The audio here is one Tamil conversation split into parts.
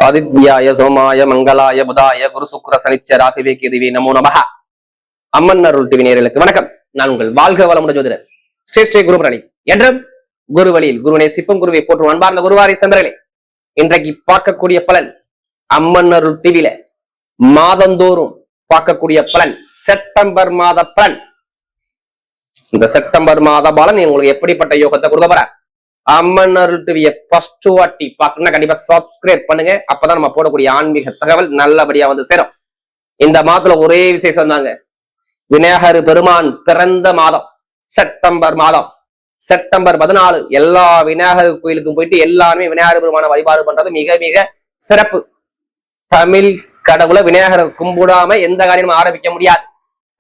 ஆதித்யாய சோமாய மங்களாய புதாய குரு சுக்ர சனிச்ச ராகவே கேதுவே நமோ நமஹ. அம்மன் அருள் டிவி நேயர்களுக்கு வணக்கம். நான் உங்கள் வாழ்க வளமுடன் ஜோதிடர் ஸ்ரீ ஸ்ரீ குருபரணி என்றும் குரு வழியில் குருவினை சிப்பம் குருவை போற்றும் அன்பார்ந்த குருவாரி சென்றர்களே, இன்றைக்கு பார்க்கக்கூடிய பலன் அம்மன் அருள் டிவில மாதந்தோறும் பார்க்கக்கூடிய பலன் செப்டம்பர் மாத பலன். இந்த செப்டம்பர் மாத பலன் உங்களுக்கு எப்படிப்பட்ட யோகத்தை கொடுக்க போற? அம்மன் அருள் டிவியை ஃபர்ஸ்ட் வாட்டி பார்க்கணும்னா கண்டிப்பா சப்ஸ்கிரைப் பண்ணுங்க. அப்பதான் நம்ம போடக்கூடிய ஆன்மீக தகவல் நல்லபடியா வந்து சேரும். இந்த மாதத்துல ஒரே விசேஷம் தாங்க. விநாயகர் பெருமான் பிறந்த மாதம் செப்டம்பர் மாதம். செப்டம்பர் 14 எல்லா விநாயகர் கோயிலுக்கும் போயிட்டு எல்லாருமே விநாயகர் பெருமான வழிபாடு பண்றது மிக மிக சிறப்பு. தமிழ் கடவுளை விநாயகரை கும்பிடாம எந்த காரியமும் ஆரம்பிக்க முடியாது.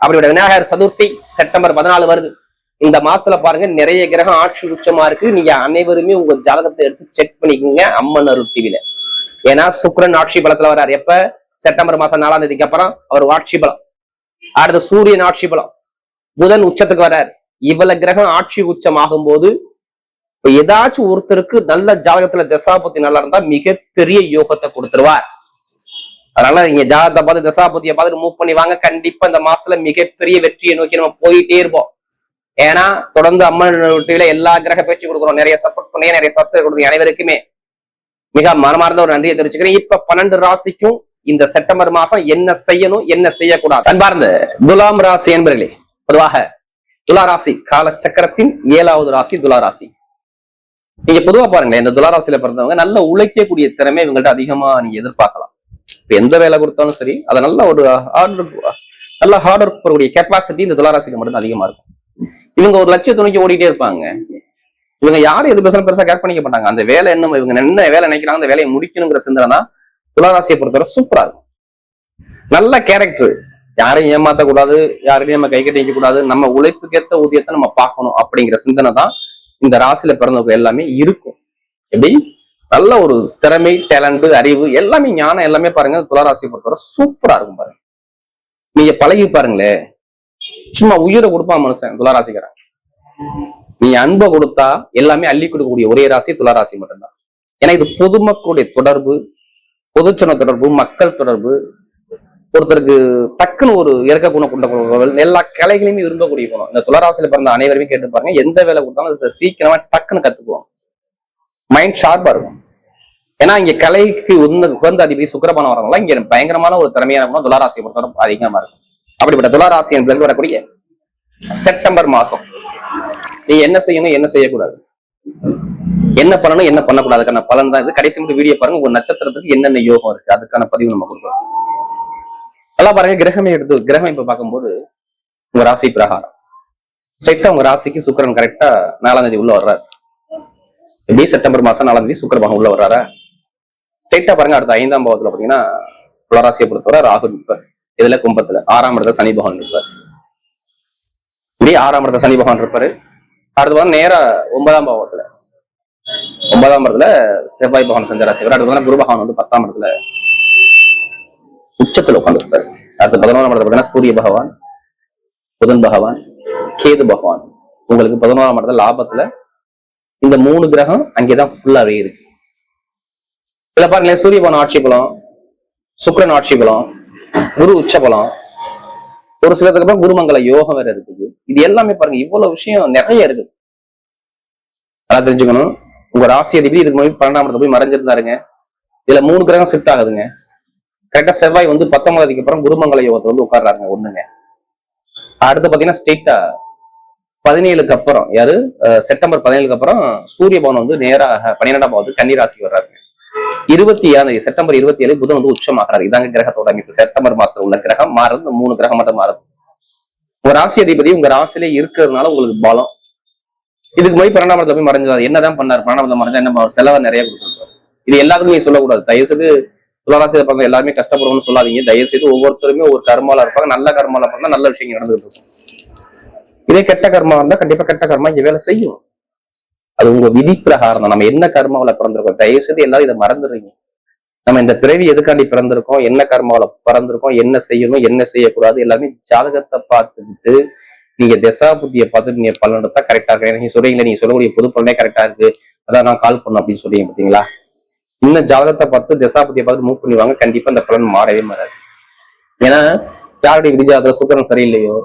அப்படியோட விநாயகர் சதுர்த்தி செப்டம்பர் 14 வருது. இந்த மாசத்துல பாருங்க நிறைய கிரகம் ஆட்சி உச்சமா இருக்கு. நீங்க அனைவருமே உங்க ஜாதகத்தை எடுத்து செக் பண்ணிக்கோங்க அம்மன் அருள் டிவில. ஏன்னா சுக்கிரன் ஆட்சி பலத்துல வர்றாரு. எப்ப? செப்டம்பர் மாசம் 4ஆம் தேதிக்கு அப்புறம் அவர் ஆட்சி பலம். அடுத்த சூரியன் ஆட்சி பலம். புதன் உச்சத்துக்கு வர்றாரு. இவ்வளவு கிரகம் ஆட்சி உச்சம் ஆகும் போது ஏதாச்சும் ஒருத்தருக்கு நல்ல ஜாதகத்துல தசாபுத்தி நல்லா இருந்தா மிகப்பெரிய யோகத்தை கொடுத்துருவார். அதனால நீங்க ஜாதகத்தை பார்த்து தசாபுத்தியை பார்த்துட்டு மூவ் பண்ணி வாங்க. கண்டிப்பா இந்த மாசத்துல மிகப்பெரிய வெற்றியை நோக்கி நம்ம போயிட்டே இருப்போம். ஏன்னா தொடர்ந்து அம்மன் டிவில எல்லா கிரக பேச்சு கொடுக்குறோம். நிறைய சப்போர்ட் பண்ணி நிறைய சப்ஸ்கிரைப் கொடுக்குறீங்க. அனைவருக்குமே மிக மனமார்ந்த ஒரு நன்றியை தெரிவிச்சுக்கிறேன். இப்ப 12 ராசிக்கும் இந்த செப்டம்பர் மாசம் என்ன செய்யணும் என்ன செய்யக்கூடாது? அன்பார்ந்த துலாம் ராசி என்பர்களே, பொதுவாக துலா ராசி கால சக்கரத்தின் 7வது ராசி துலா ராசி. நீங்க பொதுவா பாருங்களேன், இந்த துலா ராசியில பிறந்தவங்க நல்ல உழைக்கக்கூடிய திறமை இவங்கள்ட்ட அதிகமா நீங்க எதிர்பார்க்கலாம். இப்ப எந்த வேலை கொடுத்தாலும் சரி, அதை நல்ல ஒரு நல்ல ஹார்ட் ஒர்க் பண்ணக்கூடிய கெப்பாசிட்டி இந்த துலா ராசியில மட்டும் அதிகமா இருக்கும். இவங்க ஒரு லட்சியத்தை நோக்கி ஓடிட்டே இருப்பாங்க. இவங்க யாரும் எது பேசணும் பெருசா கேர் பண்ணிக்க மாட்டாங்க. அந்த வேலை என்ன இவங்க என்ன வேலை நினைக்கிறாங்க அந்த வேலையை முடிக்கணுங்கிற சிந்தனை தான் துளாராசியை பொறுத்தவரை சூப்பரா இருக்கும். நல்ல கேரக்டர், யாரையும் ஏமாத்தக்கூடாது, யாரையும் நம்ம கை கட்டி வைக்க கூடாது, நம்ம உழைப்புக்கேற்ற ஊதியத்தை நம்ம பார்க்கணும் அப்படிங்கிற சிந்தனை தான் இந்த ராசியில பிறந்தவங்க எல்லாமே இருக்கும். எப்படி நல்ல ஒரு திறமை, டேலண்ட், அறிவு எல்லாமே ஞானம் எல்லாமே பாருங்க துளாராசியை பொறுத்தவரை சூப்பரா இருக்கும். பாருங்க நீங்க பழகி பாருங்களேன், சும்மா உயிரை கொடுப்பான் மனுஷன் துளாராசிக்காரன். நீ அன்பை கொடுத்தா எல்லாமே அள்ளி கொடுக்கக்கூடிய ஒரே ராசி துளாராசி மட்டும்தான். ஏன்னா இது பொதுமக்களுடைய தொடர்பு, பொதுச்சன தொடர்பு, மக்கள் தொடர்பு. ஒருத்தருக்கு டக்குன்னு ஒரு இறக்க குணம் கொண்ட எல்லா கலைகளையுமே விரும்பக்கூடிய குணம். இந்த துளாராசியில பிறந்த அனைவருமே கேட்டு பாருங்க, எந்த வேலை கொடுத்தாலும் சீக்கிரமா டக்குன்னு கத்துக்குவோம். மைண்ட் ஷார்ப்பா இருக்கும். ஏன்னா இங்க கலைக்கு உகந்த அதிபதி சுக்கிரபானம் வரவங்களாம் இங்க பயங்கரமான ஒரு திறமையான குணம் துளாராசியை பொறுத்தவரை அதிகமா இருக்கும். அப்படிப்பட்ட துளாராசி என்பது வரக்கூடிய செப்டம்பர் மாசம் நீங்க என்ன செய்யணும் என்ன செய்யக்கூடாது, என்ன பண்ணணும் என்ன பண்ணக்கூடாதுக்கான பலன் தான் இது. கடைசி மட்டும் வீடியோ பாருங்க. உங்க நட்சத்திரத்துக்கு என்னென்ன யோகம் இருக்கு அதுக்கான பதிவு நம்ம கொடுக்குறோம். நல்லா பாருங்க, கிரகமே எடுத்து கிரகம் இப்ப பார்க்கும்போது உங்க ராசி பிரகாரம் ஸ்ட்ரைட்டா உங்க ராசிக்கு சுக்கிரன் கரெக்டா 4ஆம் தேதி உள்ள வர்றாரு. எப்படி செப்டம்பர் மாசம் 4ஆம் தேதி சுக்கிர பகவான் உள்ள வர்றாரா? ஸ்ட்ரைட்டா பாருங்க, அடுத்த 5ஆம் பாவத்துல பாத்தீங்கன்னா துளாராசியை பொறுத்தவரை ராகு இருப்பார். இதுல கும்பத்துல 6ஆம் இடத்துல சனி பகவான் இருப்பார். இப்படி 6ஆம் இடத்துல சனி பகவான் இருப்பாரு. அடுத்து நேரா 9ஆம் பாவத்துல 9ஆம் இடத்துல செவ்வாய் பகவான் சஞ்சாரம் செய்வார். அடுத்து குரு பகவான் வந்து 10ஆம் இடத்துல உச்சத்துல உட்கார்ந்து இருப்பாரு. அடுத்து 11ஆம் இடத்துல பாத்தீங்கன்னா சூரிய பகவான், புதன் பகவான், கேது பகவான். உங்களுக்கு 11ஆம் இடத்துல லாபத்துல இந்த 3 கிரகம் அங்கேதான் ஃபுல்லாவே இருக்கு. இதுல பாருங்களேன், சூரிய பகவான் ஆட்சி பலம், சுக்கிரன் ஆட்சி பலம், குரு உச்ச பலம், ஒரு சிலருக்கு அப்புறம் குருமங்கல யோகம் வேற இருக்குது. இது எல்லாமே பாருங்க இவ்வளவு விஷயம் நிறைய இருக்கு. அதான் தெரிஞ்சுக்கணும். உங்க ராசி அதிபதி இதுக்கு முன்னாடி 12ஆம் இடத்துல போய் மறைஞ்சிருந்தாருங்க. இதுல 3 கிரகம் ஷிஃப்ட் ஆகுதுங்க. கரெக்டா செவ்வாய் வந்து 19ஆம் தேதிக்கு அப்புறம் குருமங்கல யோகத்தை வந்து உட்கார்றாங்க ஒண்ணுங்க. அடுத்து பாத்தீங்கன்னா ஸ்ட்ரெயிட்டா 17க்கு அப்புறம் யாரு செப்டம்பர் 17க்கு அப்புறம் சூரிய பவன் வந்து நேராக 12ஆம் பாவத்துக்கு கன்னி ராசிக்கு வர்றாருங்க. 27ஆம் தேதி செப்டம்பர் 27 புதன் வந்து உச்சமாகிறாரு. இதாங்க கிரகத்தோட அமைப்பு. செப்டம்பர் மாசத்துல உள்ள கிரகம் மாறுது. இந்த 3 கிரகம் மட்டும் மாறுது. உங்க ராசி அதிபதி உங்க ராசியிலே இருக்கிறதுனால உங்களுக்கு பலம். இதுக்கு போய் 12ஆம் இடத்துல போய் மறைஞ்சாரு. என்னதான் பண்ணாரு? 12ஆம் இடத்துல மறைஞ்சா என்ன செலவை நிறைய கொடுத்துருக்காரு. இது எல்லாத்துக்கும் நீங்க சொல்லக்கூடாது. தயவு செய்து துளாராசியில பிறந்த எல்லாருமே கஷ்டப்படுவோம்னு சொல்லாதீங்க. தயவு செய்து ஒவ்வொருத்தருமே ஒரு கர்மால இருப்பாங்க. நல்ல கர்மால பண்ணா நல்ல விஷயங்கள் நடந்துட்டு இருக்கும். இதே கெட்ட கர்மா இருந்தா கண்டிப்பா கெட்ட கர்மா இங்க வேலை செய்யும். அது உங்க விதி பிரகாரம் தான். நம்ம என்ன கர்மாவில பிறந்திருக்கோம், தயவு செய்து எல்லாரும் இதை மறந்துடுறீங்க. நம்ம இந்த பிறவி எதுக்காண்டி பிறந்திருக்கோம், என்ன கர்மாவில பிறந்திருக்கோம், என்ன செய்யணும் என்ன செய்யக்கூடாது எல்லாமே ஜாதகத்தை பார்த்துக்கிட்டு நீங்க தசா புத்தியை பார்த்துட்டு நீங்க பலன் எடுத்தா கரெக்டா இருக்கு. நீங்க சொல்றீங்களா, நீங்க சொல்லக்கூடிய பொது பலனே கரெக்டா இருக்கு, அதான் நான் கால் பண்ணணும் அப்படின்னு சொல்றீங்க பாத்தீங்களா? இன்னும் ஜாதகத்தை பார்த்து தசாபதியை பார்த்து மூவ் பண்ணுவாங்க. கண்டிப்பா இந்த பலன் மாறவே மாறாது. ஏன்னா யாருடைய விதிஜாதகம் சுக்கிரன் சரியில்லையோ,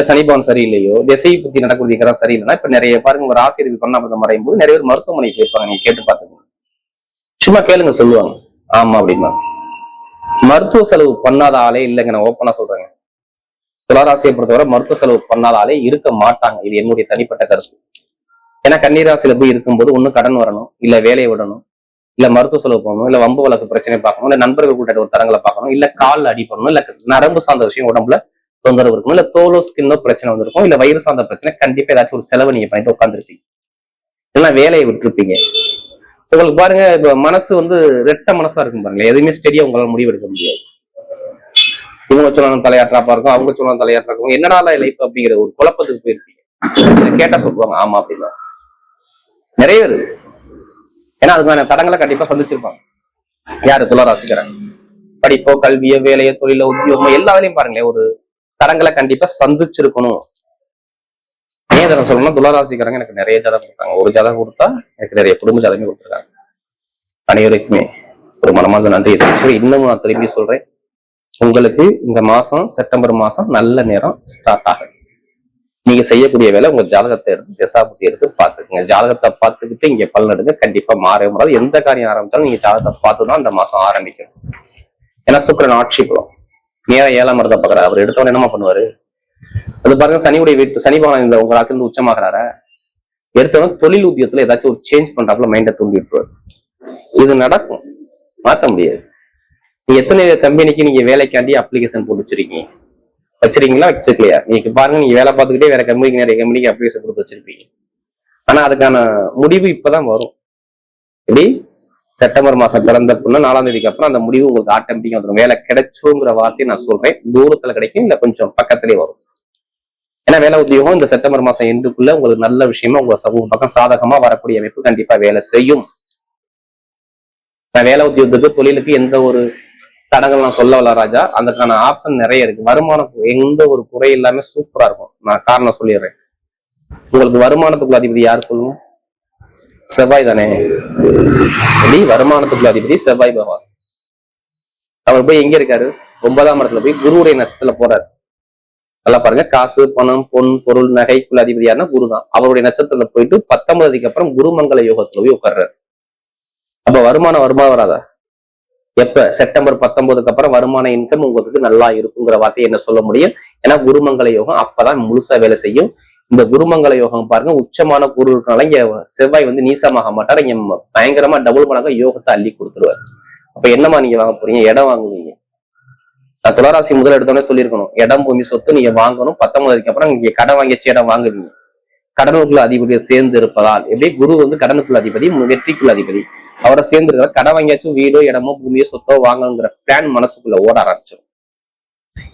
சனி பவன் சரியில்லையோ, திசை புத்தி நடக்கூடிய சரியில்லைன்னா இப்ப நிறைய பாருங்க ஒரு ஆசிரியர் பண்ணாமல் மறையும் போது நிறைய பேர் மருத்துவமனைக்கு போயிருப்பாங்க. நீங்க கேட்டு பார்த்துக்கோங்க, சும்மா கேளுங்க சொல்லுவாங்க. ஆமா அப்படின்னா மருத்துவ செலவு பண்ணாத ஆளே இல்லைங்க. நான் ஓப்பனா சொல்றேங்க, துளாராசியை பொறுத்தவரை மருத்துவ செலவு பண்ணாத ஆளே இருக்க மாட்டாங்க. இது என்னுடைய தனிப்பட்ட கருத்து. ஏன்னா கன்னிராசியில போய் இருக்கும்போது ஒண்ணு கடன் வரணும், இல்ல வேலையை விடணும், இல்ல மருத்துவ செலவு பண்ணணும், இல்ல வம்பு வழக்கு பிரச்சனை பார்க்கணும், இல்ல நண்பர்கள் கூட்ட ஒரு தரங்களை பார்க்கணும், இல்ல கால் அடி பண்ணணும், இல்ல நரம்பு சார்ந்த விஷயம் உடம்புல தொந்தரவு இருக்கணும், இல்ல தோலோ ஸ்கின்னோ பிரச்சனை வந்திருக்கும், இல்ல வயிறு சார்ந்த பிரச்சனை. கண்டிப்பா ஏதாச்சும் ஒரு செலவு நீங்க பண்ணிட்டு உட்காந்துருப்பீங்க, இல்லைன்னா வேலையை விட்டுருப்பீங்க. உங்களுக்கு பாருங்க, இப்ப மனசு ரெட்ட மனசா இருக்கும் பாருங்க, எதுவுமே ஸ்டெடியா உங்களால முடிவெடுக்க முடியாது. இவங்க சொல்லணும் தலையாற்றாப்பா இருக்கும், அவங்க சொல்லணும் தலையாற்றா இருக்கும். என்னடா லைஃப் அப்படிங்கிற ஒரு குழப்பத்துக்கு போயிருப்பீங்க. கேட்டா சொல்லுவாங்க ஆமா அப்படின்னா நிறைய பேர். ஏன்னா அதுக்கான தடங்களை கண்டிப்பா சந்திச்சிருப்பாங்க. யாரு? துளாராசிக்காரங்க. படிப்போ, கல்வியோ, வேலையோ, தொழிலோ, உத்தியோகமோ எல்லாத்துலயும் பாருங்களேன் ஒரு தடங்களை கண்டிப்பா சந்திச்சிருக்கணும். ஏன் இதை சொல்லணும்னா துளாராசிக்காரங்க எனக்கு நிறைய ஜாதகம் கொடுத்தாங்க. ஒரு ஜாதகம் கொடுத்தா எனக்கு நிறைய குடும்ப ஜாதகமே கொடுத்துருக்காங்க. அனைவருக்குமே ஒரு மனமார்ந்த நன்றி தெரிவிச்சு இன்னமும் நான் திரும்பி சொல்றேன், உங்களுக்கு இந்த மாசம் செப்டம்பர் மாசம் நல்ல நேரம் ஸ்டார்ட் ஆகும். நீங்க செய்யக்கூடிய வேலை உங்க ஜாதகத்தை எடுத்து தசாபுத்தி எடுத்து பார்த்துக்குங்க. ஜாதகத்தை பார்த்துக்கிட்டு இங்க பலன் எடுங்க. கண்டிப்பா மாறவே முடியாது. எந்த காரியம் ஆரம்பிச்சாலும் நீங்க ஜாதகத்தை பார்த்துதான் அந்த மாசம் ஆரம்பிக்கணும். ஏன்னா சுக்கிரன் ஆட்சி பலம் நேரம் 7ஆம் இடத்தை பாக்குறாரு. அவர் எடுத்தவன என்னமா பண்ணுவாரு? அது பாருங்க, சனியுடைய வீட்டு சனி பகவான் இந்த உங்க ராசியிலிருந்து உச்சமாகறாரா, எடுத்தவன தொழில் உத்தியோகத்துல ஏதாச்சும் ஒரு சேஞ்ச் பண்றாப்புல மைண்டை தூண்டி விட்டுருவாரு. இது நடக்கும், மாற்ற முடியாது. நீங்க எத்தனை கம்பெனிக்கு நீங்க வேலைக்காண்டி அப்ளிகேஷன் போட்டு வச்சிருக்கீங்களா வச்சிருக்கலையா? நீங்க பாருங்க, நீங்க வேலை பார்த்துக்கிட்டே வேற கம்பெனிக்கு நிறைய கம்பெனிக்கு அப்ளிகேஷன் கொடுத்து வச்சிருப்பீங்க. ஆனா அதுக்கான முடிவு இப்பதான் வரும். எப்படி செப்டம்பர் மாசம் பிறந்த 4ஆம் தேதிக்கு அப்புறம் அந்த முடிவு உங்களுக்கு ஆட்டோமேட்டிக்கா வந்துடும். வேலை கிடைச்சுங்கிற வார்த்தையை நான் சொல்றேன். தூரத்துல கிடைக்கும், இல்ல கொஞ்சம் பக்கத்திலே வரும். ஏன்னா வேலை உத்தியோகம் இந்த செப்டம்பர் மாசம் எண்டுக்குள்ள உங்களுக்கு நல்ல விஷயமா உங்க சமூக பக்கம் சாதகமா வரக்கூடிய அமைப்பு கண்டிப்பா வேலை செய்யும். நான் வேலை உத்தியோகத்துக்கு தொழிலுக்கு எந்த ஒரு தடங்கள் நான் சொல்ல வரல ராஜா. அதுக்கான ஆப்ஷன் நிறைய இருக்கு. வருமானம் எந்த ஒரு குறை இல்லாம சூப்பரா இருக்கும். நான் காரணம் சொல்லிடுறேன். உங்களுக்கு வருமானத்துக்குள்ள அதிபதி யாரு சொல்லுங்க? செவ்வாய் தானே. வருமானத்துக்குள்ள அதிபதி செவ்வாய் பகவான். அவர் போய் எங்க இருக்காரு? 9ஆம் இடத்துல போய் குருவுடைய நட்சத்திரத்துல போறாரு. நல்லா பாருங்க, காசு, பணம், பொன், பொருள், நகைக்குள்ள அதிபதி யாருன்னா குரு தான். அவருடைய நட்சத்திரத்துல போயிட்டு 19க்கு அப்புறம் குருமங்கல யோகத்துல போய் உட்கார்றாரு. அப்ப வருமானம் வராதா? எப்ப? செப்டம்பர் 19க்கு அப்புறம் வருமான இன்கம் உங்களுக்கு நல்லா இருக்குங்கிற வார்த்தையை என்ன சொல்ல முடியும்? ஏன்னா குருமங்கல யோகம் அப்பதான் முழுசா வேலை செய்யும். இந்த குருமங்கல யோகம் பாருங்க, உச்சமான குரு இருக்கனால இங்க செவ்வாய் நீசமாக மாட்டார். இங்க பயங்கரமா டபுள் மடங்கா யோகத்தை அள்ளி கொடுத்துருவாரு. அப்ப என்னமா நீங்க வாங்க போறீங்க? இடம் வாங்குவீங்க. நான் துளாராசி முதல் எடுத்தோடனே சொல்லியிருக்கணும், இடம், பூமி, சொத்து நீங்க வாங்கணும். 19க்கு அப்புறம் நீங்க கடன் வாங்கிச்சு இடம் வாங்குவீங்க. கடனுக்குள்ள அதிபதியை சேர்ந்து இருப்பதால் எப்படி குரு கடனுக்குள்ள அதிபதி, வெற்றிக்குள்ள அதிபதி, அவரை சேர்ந்து இருக்கிற கடன் வாங்கியாச்சும் வீடோ, இடமோ, பூமியோ, சொத்தோ வாங்கணுங்கிற பிளான் மனசுக்குள்ள ஓட ஆரம்பிச்சிடும்.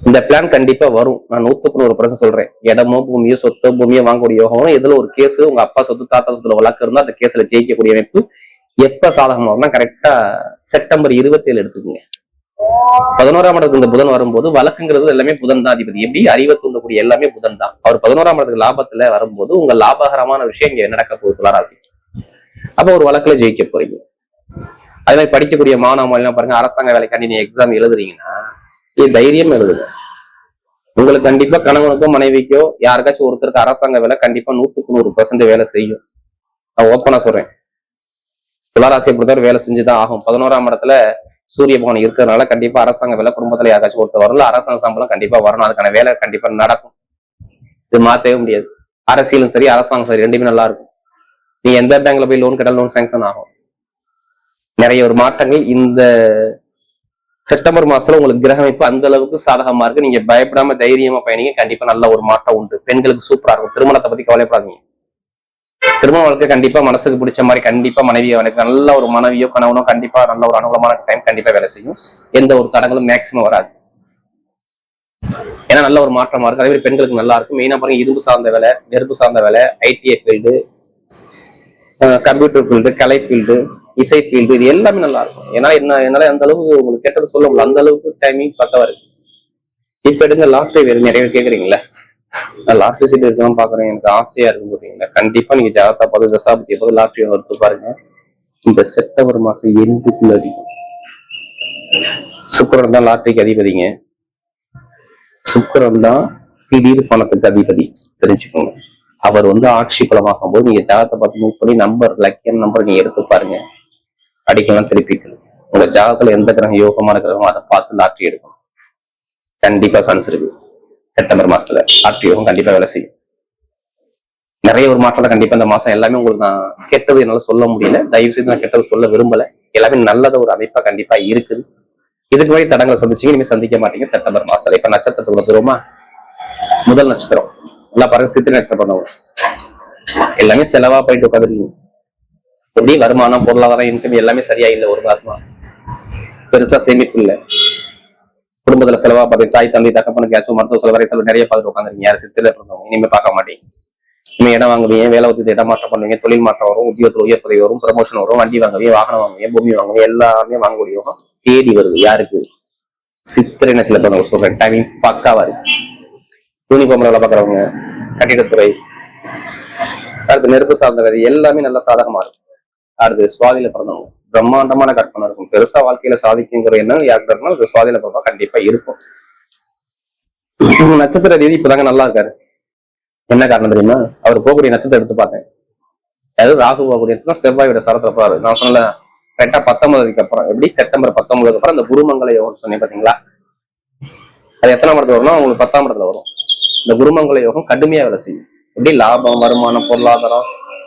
இந்த பிளான் கண்டிப்பா வரும். நான் 100% சொல்றேன். இடமோ, பூமியோ, சொத்தோ, பூமியோ வாங்கக்கூடிய யோகம். இதுல ஒரு கேஸ் உங்க அப்பா சொத்து, தாத்தா சொத்துல வழக்கு இருந்தா அந்த கேஸ்ல ஜெயிக்கக்கூடிய அமைப்பு எப்ப சாதகமா வரும்னா கரெக்டா செப்டம்பர் 27 எடுத்துக்கோங்க. 11ஆம் இடத்துக்கு இந்த புதன் வரும்போது வழக்குங்கிறது எல்லாமே புதன் தான் அதிபதி. எப்படி அறிவை தூண்டக்கூடிய எல்லாமே புதன் தான். அவர் 11ஆம் இடத்துக்கு லாபத்துல வரும்போது உங்க லாபகரமான விஷயம் இங்க நடக்க போகுது துளாராசி. அப்ப ஒரு வழக்குல ஜெயிக்க போறீங்க. அதே மாதிரி படிக்கக்கூடிய மாணவர்கள் பாருங்க, அரசாங்க வேலைக்காண்டி நீ எக்ஸாம் எழுதுறீங்கன்னா தைரியம் எழுதுங்க. உங்களுக்கு கண்டிப்பா கணவனுக்கோ மனைவிக்கோ யாருக்காச்சும் ஒருத்தருக்கு அரசாங்க வேலை கண்டிப்பா 100% வேலை செய்யும். நான் ஓப்பனா சொல்றேன். துளாராசியை பொறுத்தவரை வேலை செஞ்சுதான் ஆகும். 11ஆம் இடத்துல சூரிய பகவான் இருக்கிறதுனால கண்டிப்பா அரசாங்க வேலை குடும்பத்துல யாராச்சும் ஒருத்தர் வரல, அரசாங்க சம்பளம் கண்டிப்பா வரணும். அதுக்கான வேலை கண்டிப்பா நடக்கும். இது மாத்தவே முடியாது. அரசியலும் சரி, அரசாங்கம் சரி, ரெண்டுமே நல்லா இருக்கும். நீங்க எந்த பேங்க்ல போய் லோன் கேட்டாலும் லோன் சாங்ஷன் ஆகும். நிறைய ஒரு மாற்றங்கள் இந்த செப்டம்பர் மாசத்துல உங்களுக்கு கிரக அமைப்பு அந்த அளவுக்கு சாதகமா இருக்கு. நீங்க பயப்படாம தைரியமா பயணிங்க. கண்டிப்பா நல்ல ஒரு மாற்றம் உண்டு. பெண்களுக்கு சூப்பரா இருக்கும். திருமணத்தை பத்தி கவலைப்படாதீங்க. திருமண வாழ்க்கை கண்டிப்பா மனசுக்கு பிடிச்ச மாதிரி கண்டிப்பா எனக்கு நல்ல ஒரு மனைவியோ கணவனோ கண்டிப்பா நல்ல ஒரு அனுகூலமான டைம் கண்டிப்பா வேலை செய்யும். எந்த ஒரு தடங்களும் மேக்சிமம் வராது. ஏன்னா நல்ல ஒரு மாற்றமா இருக்கு. அதே மாதிரி பெண்களுக்கு நல்லா இருக்கும். மெயினா பாருங்க, இரும்பு சார்ந்த வேலை, நெருப்பு சார்ந்த வேலை, ஐடிஐ ஃபீல்டு, கம்ப்யூட்டர் ஃபீல்டு, கலை ஃபீல்டு, இசை ஃபீல்டு, இது எல்லாமே நல்லா இருக்கும். ஏன்னா என்னால அந்த அளவுக்கு உங்களுக்கு கேட்டது சொல்ல முடியல. அந்த அளவுக்கு டைமிங் பக்கவா இருக்கு. இப்ப எடுங்க லாட்ரி வேறு நிறைய பேர் கேக்குறீங்களா? நான் லாட்ரி சீட் இருக்கணும் பாக்குறேன், எனக்கு ஆசையா இருக்குன்னு சொல்றீங்களா? கண்டிப்பா நீங்க ஜாதகத்தை பார்த்து தசாபதியை பார்த்து லாட்ரி எடுத்து பாருங்க. இந்த செப்டம்பர் மாசம் எண்டுக்குள்ள அடிக்கும். சுக்கிரன் தான் லாட்டரிக்கு அதிபதிங்க. சுக்கிரன் தான் திடீர் பணத்துக்கு அதிபதி, தெரிஞ்சுக்கோங்க. அவர் ஆட்சி பலமாகும் போது நீங்க ஜாதகத்தை பார்த்து மூவ் பண்ணி நம்பர் லக்கியன் நம்பர் நீங்க எடுத்து பாருங்க, அடிக்கலாம் திருப்பிக்கணும். உங்க ஜாதகத்துல எந்த கிரகம் யோகமான கிரகம் அதை பார்த்து லாட்டரி எடுக்கணும். கண்டிப்பா சான்ஸ் இருக்கு. செப்டம்பர் மாசத்துல லாட்டரி யோகம் கண்டிப்பா வேலை செய்யும். நிறைய ஒரு மாற்றத்தை கண்டிப்பா இந்த மாசம் எல்லாமே உங்களுக்கு நான் கெட்டது என்னால சொல்ல முடியல, தயவு செய்து நான் கெட்டது சொல்ல விரும்பல. எல்லாமே நல்லத ஒரு அமைப்பா கண்டிப்பா இருக்குது. இதுக்கு வழி தடங்களை சந்திச்சீங்க, இனிமே சந்திக்க மாட்டீங்க செப்டம்பர் மாசத்துல. இப்ப நட்சத்திரத்துக்குள்ள போறோமா? முதல் நட்சத்திரம் எல்லாம் பாருங்க, சித்திரை நட்சத்திரம் பண்ணவங்க எல்லாமே செலவா போயிட்டு உட்காந்துருக்கீங்க. எப்படி வருமானம் பொருளாதாரம் இன்கம் எல்லாமே சரியா இல்லை. ஒரு மாசமா பெருசா சேமிப்பு இல்லை. குடும்பத்துல செலவா பார்த்து தாய் தந்தை தகப்பனுக்கு ஏதாச்சும் மருத்துவ செலவரை செலவு நிறைய பார்த்துட்டு உட்காந்துருக்கீங்க. யாரும் சித்திரை இருந்தவங்க இனிமே பார்க்க மாட்டீங்க. இனிமே இடம் வாங்குவீங்க, வேலை ஒத்துட்டு இடம் மாற்றம் பண்ணுவீங்க, தொழில் மாற்றம் வரும், உத்தியோகத்தில் உயர் பதவி வரும், ப்ரமோஷன் வரும், வண்டி வாங்குவீங்க, வாகனம் வாங்குவீங்க, பூமி வாங்குவீங்க, எல்லாமே வாங்கக்கூடிய யோகம் தேடி வருது. யாருக்கு? சித்திரை நட்சத்திரத்தை சொல்றேன். டைமிங் பக்காவா இருக்கு. யூனிஃபார்ம் வேலை பார்க்குறவங்க, கட்டிடத்துறை, அடுத்து நெருப்பு சார்ந்த வேலை எல்லாமே நல்ல சாதகமா இருக்கும். அடுத்து சுவாதியில பிறந்தவங்க பிரம்மாண்டமான கற்பனை இருக்கும். பெருசா வாழ்க்கையில சாதிக்குங்கிற எண்ணம் யாருக்கு இருந்தாலும் சுவாதியில பிறந்தா கண்டிப்பா இருக்கும். நட்சத்திர ரீதி இப்பதாங்க நல்லா இருக்காரு. என்ன காரணம் தெரியுமா? அவர் போகக்கூடிய நட்சத்திரம் எடுத்து பார்த்தேன். அதாவது ராகு போகக்கூடிய செவ்வாயோட சரத்துல போறாரு. நான் சொன்ன கரெக்டா 19க்கு அப்புறம், எப்படி செப்டம்பர் 19க்கு அப்புறம் இந்த குருமங்கல யோகம் சொன்னேன் பாத்தீங்களா? அது எத்தனை இடத்துல வரும்னா உங்களுக்கு 10ஆம் இடத்துல வரும். இந்த குருமங்கல யோகம் கடுமையா வேலை செய்யும். எப்படி லாபம், வருமானம், பொருளாதாரம்,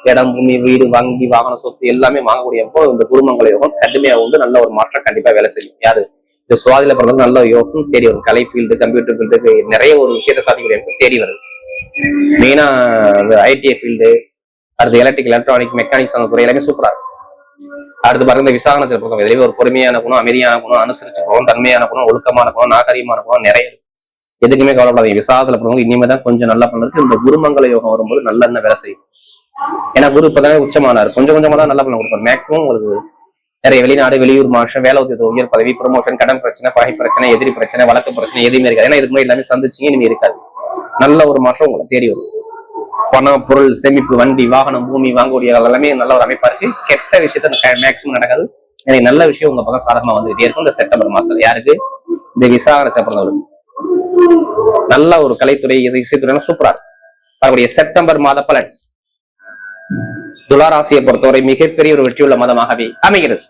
இடம், பூமி, வீடு, வங்கி, வாகன சொத்து எல்லாமே வாங்கக்கூடியப்போ இந்த குருமங்கல யோகம் கடுமையா நல்ல ஒரு மாற்றம் கண்டிப்பா வேலை செய்யும். யாரு? இந்த சுவாதியில பிறந்தது நல்ல யோகம் தேடி வரும். கலை ஃபீல்டு, கம்ப்யூட்டர் ஃபீல்டு, நிறைய ஒரு விஷயத்தை சாதிக்கக்கூடிய தேடி வருது. மெயினா ஐடிஐ ஃபீல்டு, அடுத்து எலக்ட்ரிக், எலக்ட்ரானிக், மெக்கானிக்ஸ் அந்த துறை எல்லாமே சூப்பரா இருக்கும். அடுத்து பாருங்க இந்த விசாகனத்தில் பக்கம் எதுலையுமே ஒரு பொறுமையான குணம், அமைதியான குணம், அனுசரிச்சு குணம், தன்மையான குணம், ஒழுக்கமான குணம், நாகரிகமான குணம் நிறைய இருக்கு. எதுக்குமே கவலைப்படாதீங்க. விசாகத்துல பிறகு இனிமேதான் கொஞ்சம் நல்லா பண்ணுறதுக்கு இந்த குருமங்கல யோகம் வரும்போது நல்ல வேலை செய்யும். ஏன்னா குரு இப்பதானே உச்சமானார், கொஞ்சம் கொஞ்சமா தான் நல்ல பலன் கொடுப்பாரு. மேக்சிமம் உங்களுக்கு நிறைய வெளிநாடு, வெளியூர் மாற்றம், வேலை உத்தியோக உயர் பதவி, ப்ரமோஷன், கடன் பிரச்சனை, பகை பிரச்சனை, எதிரி பிரச்சனை, வழக்கு பிரச்சனை எதுவுமே இருக்காது. ஏன்னா இதுக்கு எல்லாமே சந்திச்சிங்க, இனிமே இருக்காது. நல்ல ஒரு மாற்றம் உங்களை தேடி வரும். பணம், பொருள், சேமிப்பு, வண்டி, வாகனம், பூமி வாங்கக்கூடிய எல்லாமே நல்ல ஒரு அமைப்பா இருக்கு. கெட்ட விஷயத்த மேக்சிமம் நடக்காது. எனக்கு நல்ல விஷயம் உங்க பக்கம் சாதகமா வந்துகிட்டே இருக்கும் இந்த செப்டம்பர் மாசத்துல. யாருக்கு? இந்த விசாகன பிறந்தவர்களுக்கு நல்ல ஒரு கலைத்துறை, இசைத்துறை சூப்பரா இருக்கு. வரக்கூடிய செப்டம்பர் மாத பலன் துலா ராசியை பொறுத்தவரை மிகப்பெரிய ஒரு வெற்றியுள்ள மாதமாகவே அமைகிறது.